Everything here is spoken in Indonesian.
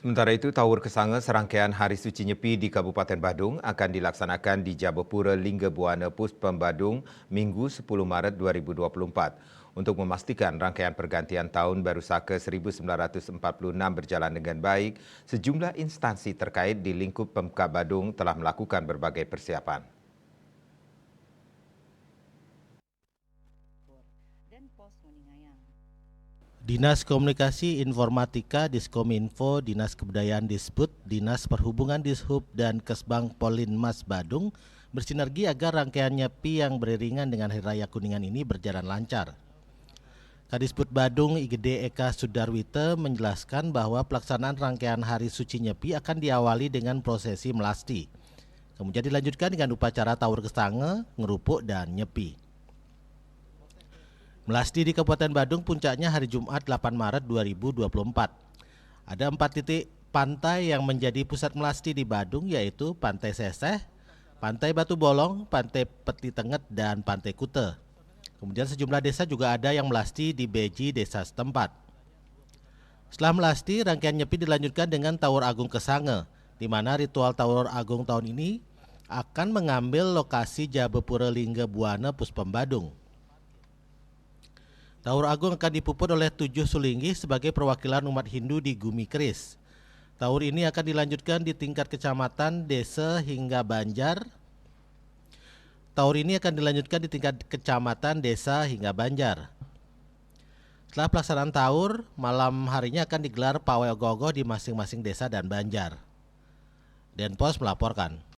Sementara itu, Tawur Kesange serangkaian Hari Suci Nyepi di Kabupaten Badung akan dilaksanakan di Jabapura Lingga Buana Puspem Badung Minggu 10 Maret 2024. Untuk memastikan rangkaian pergantian tahun Baru Saka 1946 berjalan dengan baik, sejumlah instansi terkait di lingkup Pemkab Badung telah melakukan berbagai persiapan. Dinas Komunikasi Informatika Diskominfo, Dinas Kebudayaan Disput, Dinas Perhubungan Dishub, dan Kesbang Polinmas Badung bersinergi agar rangkaian Nyepi yang beriringan dengan Hari Raya Kuningan ini berjalan lancar. Kadisput Badung IGD Eka Sudarwite menjelaskan bahwa pelaksanaan rangkaian Hari Suci Nyepi akan diawali dengan prosesi melasti. Kemudian dilanjutkan dengan upacara Tawur Kesange, ngerupuk, dan Nyepi. Melasti di Kabupaten Badung puncaknya hari Jumat 8 Maret 2024. Ada 4 titik pantai yang menjadi pusat melasti di Badung, yaitu Pantai Seseh, Pantai Batu Bolong, Pantai Peti Tenget, dan Pantai Kute. Kemudian sejumlah desa juga ada yang melasti di Beji, desa setempat. Setelah melasti, rangkaian Nyepi dilanjutkan dengan Tawur Agung Kesange, di mana ritual Tawur Agung tahun ini akan mengambil lokasi Jabapura Lingga Buana Puspem Badung. Tawur Agung akan dipuput oleh 7 sulinggi sebagai perwakilan umat Hindu di Gumi Keris. Tawur ini akan dilanjutkan di tingkat kecamatan, desa, hingga Banjar. Tawur ini akan dilanjutkan di tingkat kecamatan, desa, hingga Banjar. Setelah pelaksanaan Tawur, malam harinya akan digelar pawai ogoh-ogoh di masing-masing desa dan Banjar. Denpos melaporkan.